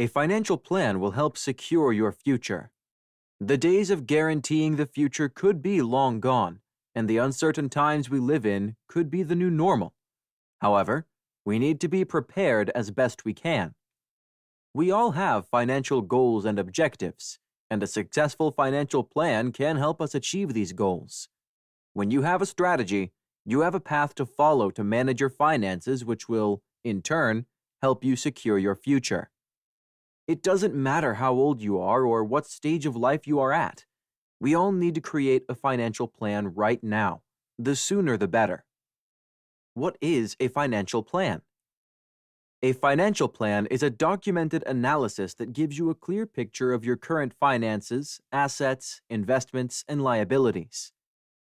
A financial plan will help secure your future. The days of guaranteeing the future could be long gone, and the uncertain times we live in could be the new normal. However, we need to be prepared as best we can. We all have financial goals and objectives, and a successful financial plan can help us achieve these goals. When you have a strategy, you have a path to follow to manage your finances, which will, in turn, help you secure your future. It doesn't matter how old you are or what stage of life you are at. We all need to create a financial plan right now. The sooner the better. What is a financial plan? A financial plan is a documented analysis that gives you a clear picture of your current finances, assets, investments, and liabilities.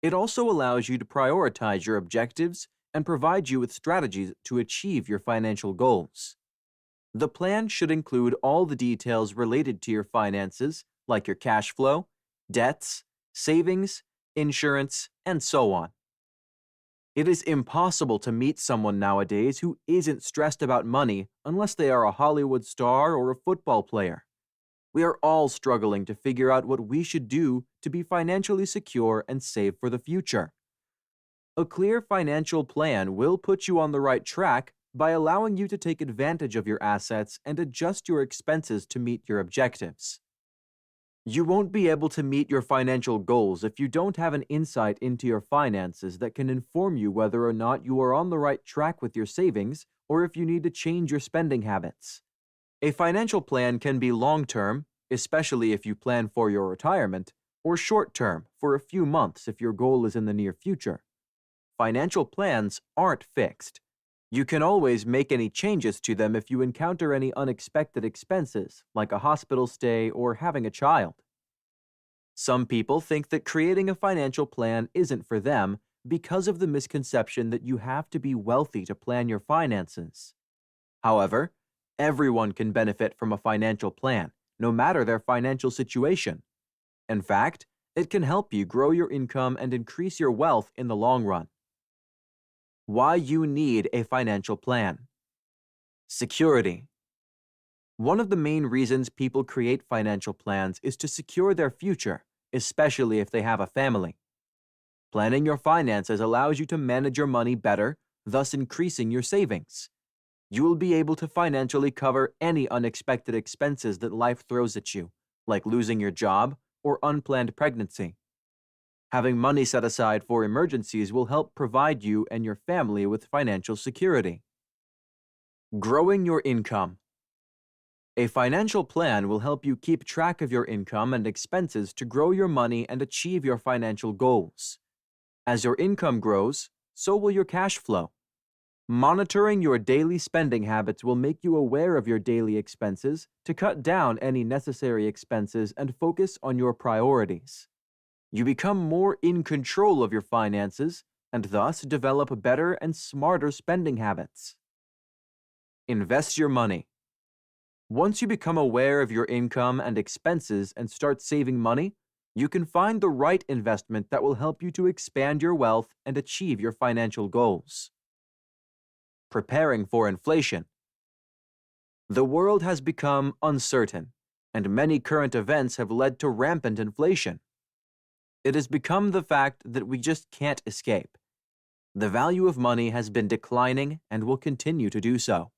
It also allows you to prioritize your objectives and provide you with strategies to achieve your financial goals. The plan should include all the details related to your finances, like your cash flow, debts, savings, insurance, and so on. It is impossible to meet someone nowadays who isn't stressed about money unless they are a Hollywood star or a football player. We are all struggling to figure out what we should do to be financially secure and save for the future. A clear financial plan will put you on the right track by allowing you to take advantage of your assets and adjust your expenses to meet your objectives. You won't be able to meet your financial goals if you don't have an insight into your finances that can inform you whether or not you are on the right track with your savings or if you need to change your spending habits. A financial plan can be long-term, especially if you plan for your retirement, or short-term, for a few months if your goal is in the near future. Financial plans aren't fixed. You can always make any changes to them if you encounter any unexpected expenses, like a hospital stay or having a child. Some people think that creating a financial plan isn't for them because of the misconception that you have to be wealthy to plan your finances. However, everyone can benefit from a financial plan, no matter their financial situation. In fact, it can help you grow your income and increase your wealth in the long run. Why you need a financial plan. Security. One of the main reasons people create financial plans is to secure their future, especially if they have a family. Planning your finances allows you to manage your money better, thus increasing your savings. You will be able to financially cover any unexpected expenses that life throws at you, like losing your job or unplanned pregnancy. Having money set aside for emergencies will help provide you and your family with financial security. Growing your income. A financial plan will help you keep track of your income and expenses to grow your money and achieve your financial goals. As your income grows, so will your cash flow. Monitoring your daily spending habits will make you aware of your daily expenses to cut down any necessary expenses and focus on your priorities. You become more in control of your finances and thus develop better and smarter spending habits. Invest your money. Once you become aware of your income and expenses and start saving money, you can find the right investment that will help you to expand your wealth and achieve your financial goals. Preparing for inflation. The world has become uncertain, and many current events have led to rampant inflation. It has become the fact that we just can't escape. The value of money has been declining and will continue to do so.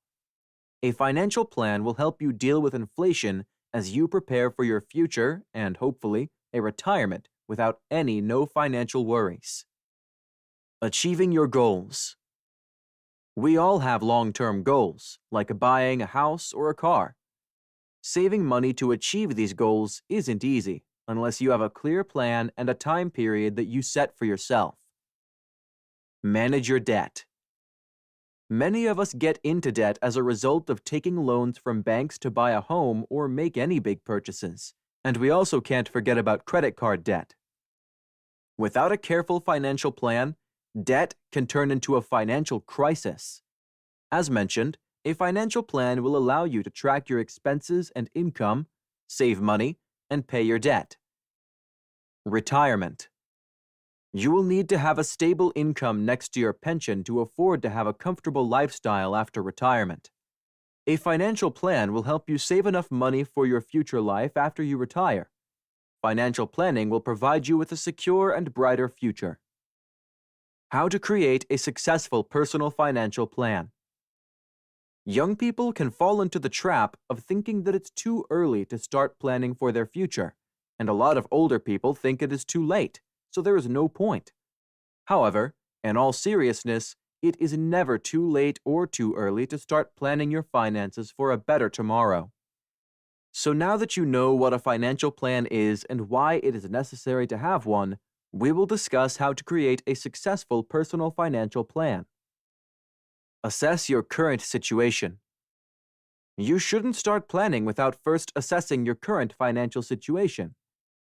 A financial plan will help you deal with inflation as you prepare for your future and, hopefully, a retirement without no financial worries. Achieving your goals. We all have long-term goals, like buying a house or a car. Saving money to achieve these goals isn't easy unless you have a clear plan and a time period that you set for yourself. Manage your debt. Many of us get into debt as a result of taking loans from banks to buy a home or make any big purchases, and we also can't forget about credit card debt. Without a careful financial plan, debt can turn into a financial crisis. As mentioned, a financial plan will allow you to track your expenses and income, save money, and pay your debt. Retirement. You will need to have a stable income next to your pension to afford to have a comfortable lifestyle after retirement. A financial plan will help you save enough money for your future life after you retire. Financial planning will provide you with a secure and brighter future. How to create a successful personal financial plan. Young people can fall into the trap of thinking that it's too early to start planning for their future, and a lot of older people think it is too late, so there is no point. However, in all seriousness, it is never too late or too early to start planning your finances for a better tomorrow. So now that you know what a financial plan is and why it is necessary to have one, we will discuss how to create a successful personal financial plan. Assess your current situation. You shouldn't start planning without first assessing your current financial situation.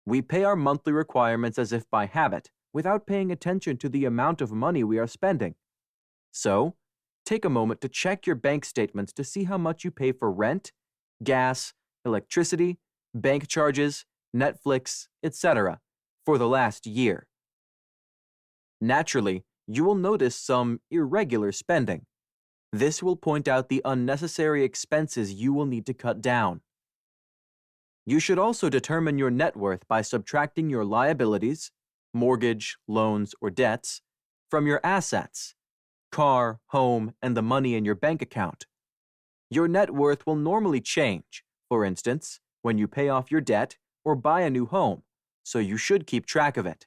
We pay our monthly requirements as if by habit, without paying attention to the amount of money we are spending. So, take a moment to check your bank statements to see how much you pay for rent, gas, electricity, bank charges, Netflix, etc. for the last year. Naturally, you will notice some irregular spending. This will point out the unnecessary expenses you will need to cut down. You should also determine your net worth by subtracting your liabilities, mortgage, loans, or debts, from your assets, car, home, and the money in your bank account. Your net worth will normally change, for instance, when you pay off your debt or buy a new home, so you should keep track of it.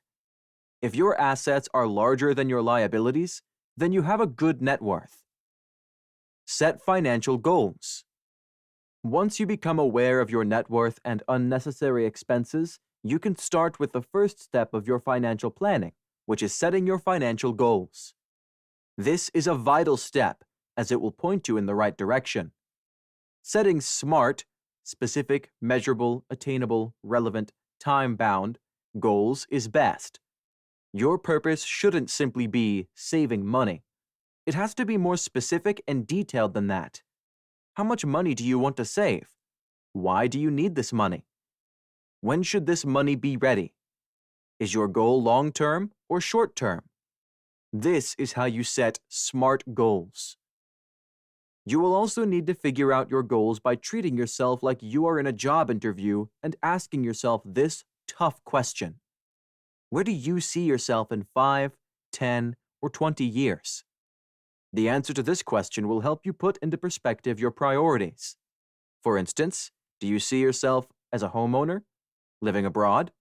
If your assets are larger than your liabilities, then you have a good net worth. Set financial goals. Once you become aware of your net worth and unnecessary expenses, you can start with the first step of your financial planning, which is setting your financial goals. This is a vital step, as it will point you in the right direction. Setting SMART, specific, measurable, attainable, relevant, time-bound, goals is best. Your purpose shouldn't simply be saving money. It has to be more specific and detailed than that. How much money do you want to save? Why do you need this money? When should this money be ready? Is your goal long-term or short-term? This is how you set SMART goals. You will also need to figure out your goals by treating yourself like you are in a job interview and asking yourself this tough question. Where do you see yourself in 5, 10, or 20 years? The answer to this question will help you put into perspective your priorities. For instance, do you see yourself as a homeowner, living abroad,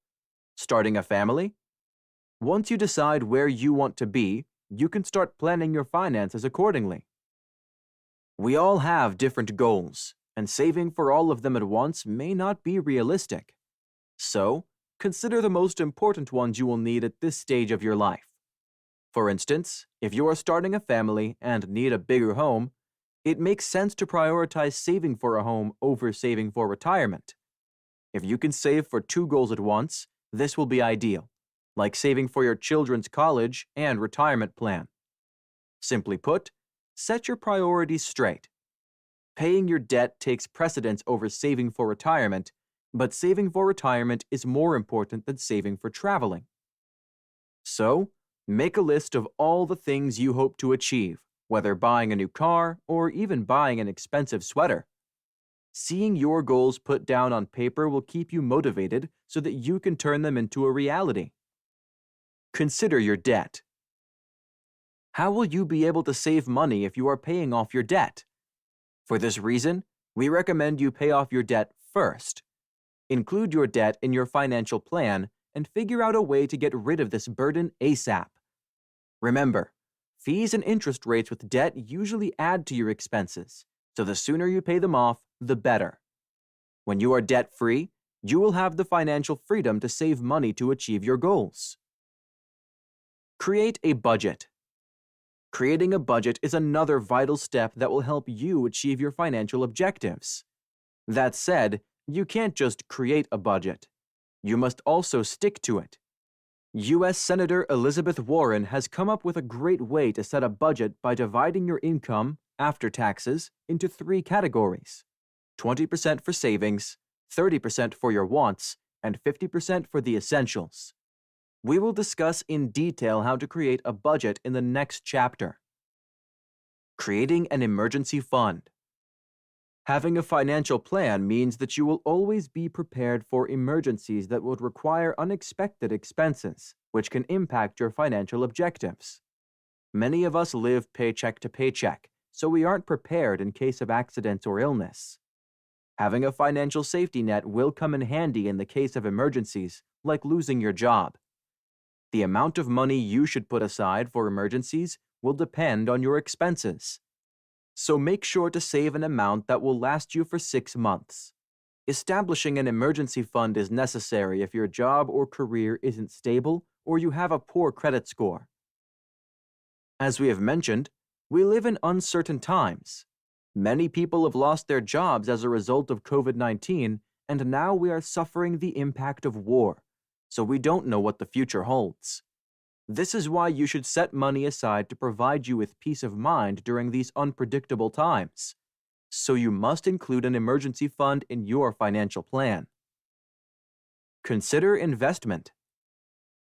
starting a family? Once you decide where you want to be, you can start planning your finances accordingly. We all have different goals, and saving for all of them at once may not be realistic. So, consider the most important ones you will need at this stage of your life. For instance, if you are starting a family and need a bigger home, it makes sense to prioritize saving for a home over saving for retirement. If you can save for two goals at once, this will be ideal, like saving for your children's college and retirement plan. Simply put, set your priorities straight. Paying your debt takes precedence over saving for retirement, but saving for retirement is more important than saving for traveling. So, make a list of all the things you hope to achieve, whether buying a new car or even buying an expensive sweater. Seeing your goals put down on paper will keep you motivated so that you can turn them into a reality. Consider your debt. How will you be able to save money if you are paying off your debt? For this reason, we recommend you pay off your debt first. Include your debt in your financial plan and figure out a way to get rid of this burden ASAP. Remember, fees and interest rates with debt usually add to your expenses, so the sooner you pay them off, the better. When you are debt-free, you will have the financial freedom to save money to achieve your goals. Create a budget. Creating a budget is another vital step that will help you achieve your financial objectives. That said, you can't just create a budget. You must also stick to it. U.S. Senator Elizabeth Warren has come up with a great way to set a budget by dividing your income, after taxes, into 3 categories: 20% for savings, 30% for your wants, and 50% for the essentials. We will discuss in detail how to create a budget in the next chapter. Creating an emergency fund. Having a financial plan means that you will always be prepared for emergencies that would require unexpected expenses, which can impact your financial objectives. Many of us live paycheck to paycheck, so we aren't prepared in case of accidents or illness. Having a financial safety net will come in handy in the case of emergencies, like losing your job. The amount of money you should put aside for emergencies will depend on your expenses. So make sure to save an amount that will last you for 6 months. Establishing an emergency fund is necessary if your job or career isn't stable or you have a poor credit score. As we have mentioned, we live in uncertain times. Many people have lost their jobs as a result of COVID-19, and now we are suffering the impact of war, so we don't know what the future holds. This is why you should set money aside to provide you with peace of mind during these unpredictable times. So you must include an emergency fund in your financial plan. Consider investment.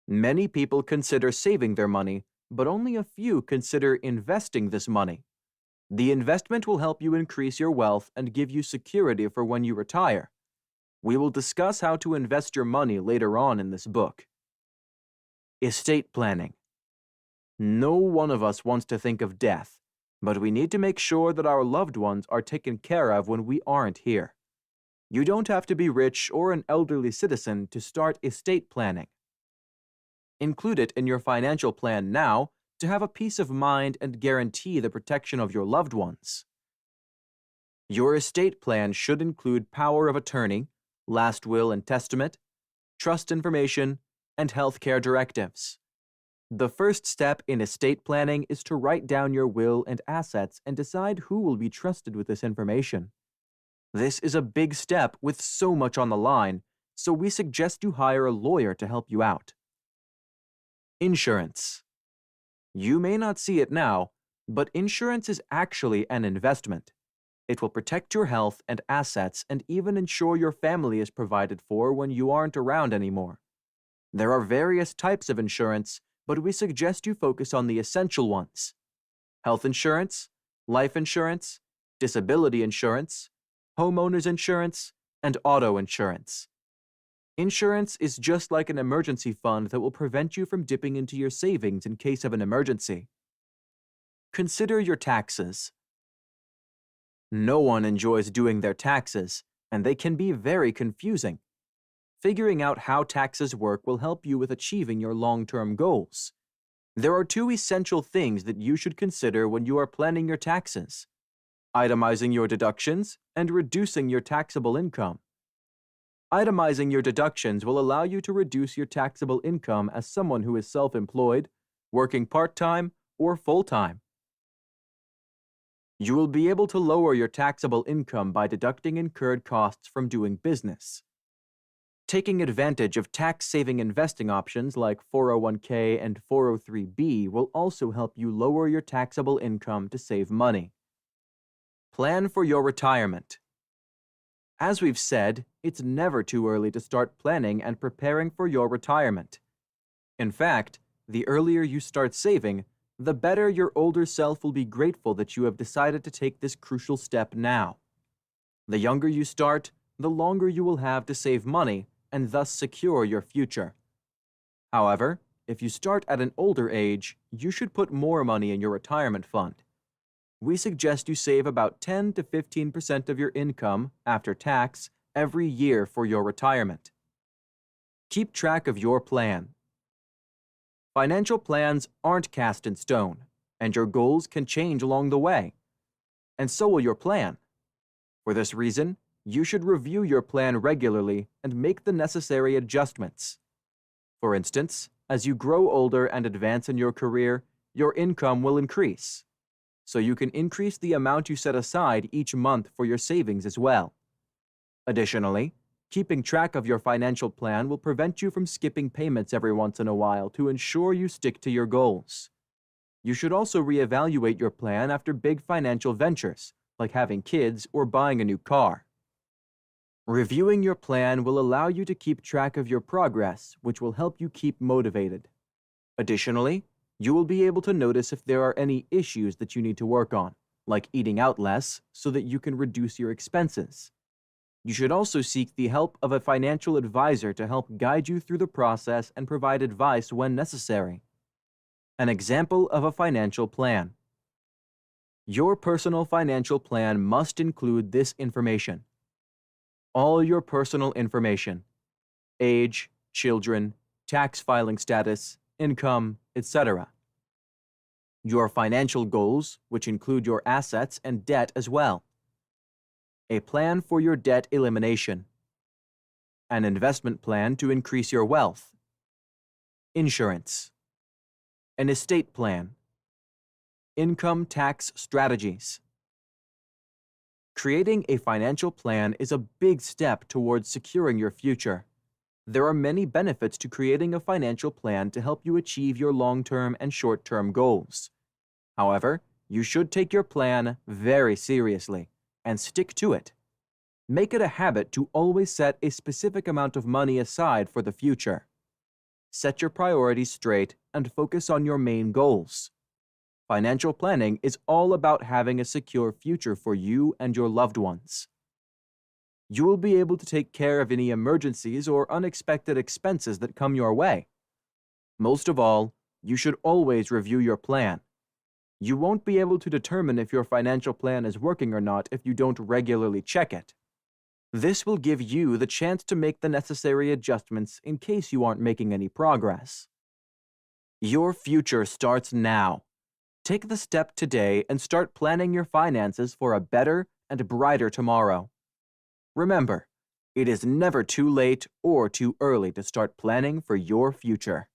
Many people consider saving their money, but only a few consider investing this money. The investment will help you increase your wealth and give you security for when you retire. We will discuss how to invest your money later on in this book. Estate planning. No one of us wants to think of death, but we need to make sure that our loved ones are taken care of when we aren't here. You don't have to be rich or an elderly citizen to start estate planning. Include it in your financial plan now to have a peace of mind and guarantee the protection of your loved ones. Your estate plan should include power of attorney, last will and testament, trust information, and healthcare directives. The first step in estate planning is to write down your will and assets and decide who will be trusted with this information. This is a big step with so much on the line, so we suggest you hire a lawyer to help you out. Insurance. You may not see it now, but insurance is actually an investment. It will protect your health and assets and even ensure your family is provided for when you aren't around anymore. There are various types of insurance, but we suggest you focus on the essential ones: health insurance, life insurance, disability insurance, homeowners insurance, and auto insurance. Insurance is just like an emergency fund that will prevent you from dipping into your savings in case of an emergency. Consider your taxes. No one enjoys doing their taxes, and they can be very confusing. Figuring out how taxes work will help you with achieving your long-term goals. There are 2 essential things that you should consider when you are planning your taxes: itemizing your deductions and reducing your taxable income. Itemizing your deductions will allow you to reduce your taxable income as someone who is self-employed, working part-time, or full-time. You will be able to lower your taxable income by deducting incurred costs from doing business. Taking advantage of tax-saving investing options like 401k and 403b will also help you lower your taxable income to save money. Plan for your retirement. As we've said, it's never too early to start planning and preparing for your retirement. In fact, the earlier you start saving, the better your older self will be grateful that you have decided to take this crucial step now. The younger you start, the longer you will have to save money and thus secure your future. However, if you start at an older age, you should put more money in your retirement fund. We suggest you save about 10 to 15% of your income, after tax, every year for your retirement. Keep track of your plan. Financial plans aren't cast in stone, and your goals can change along the way. And so will your plan. For this reason, you should review your plan regularly and make the necessary adjustments. For instance, as you grow older and advance in your career, your income will increase. So you can increase the amount you set aside each month for your savings as well. Additionally, keeping track of your financial plan will prevent you from skipping payments every once in a while to ensure you stick to your goals. You should also reevaluate your plan after big financial ventures, like having kids or buying a new car. Reviewing your plan will allow you to keep track of your progress, which will help you keep motivated. Additionally, you will be able to notice if there are any issues that you need to work on. like eating out less so that you can reduce your expenses. You should also seek the help of a financial advisor to help guide you through the process and provide advice when necessary. An example of a financial plan. Your personal financial plan must include this information: all your personal information, age, children, tax filing status, income, etc. Your financial goals, which include your assets and debt as well. A plan for your debt elimination. An investment plan to increase your wealth. Insurance. An estate plan. Income tax strategies. Creating a financial plan is a big step towards securing your future. There are many benefits to creating a financial plan to help you achieve your long-term and short-term goals. However, you should take your plan very seriously and stick to it. Make it a habit to always set a specific amount of money aside for the future. Set your priorities straight and focus on your main goals. Financial planning is all about having a secure future for you and your loved ones. You will be able to take care of any emergencies or unexpected expenses that come your way. Most of all, you should always review your plan. You won't be able to determine if your financial plan is working or not if you don't regularly check it. This will give you the chance to make the necessary adjustments in case you aren't making any progress. Your future starts now. Take the step today and start planning your finances for a better and brighter tomorrow. Remember, it is never too late or too early to start planning for your future.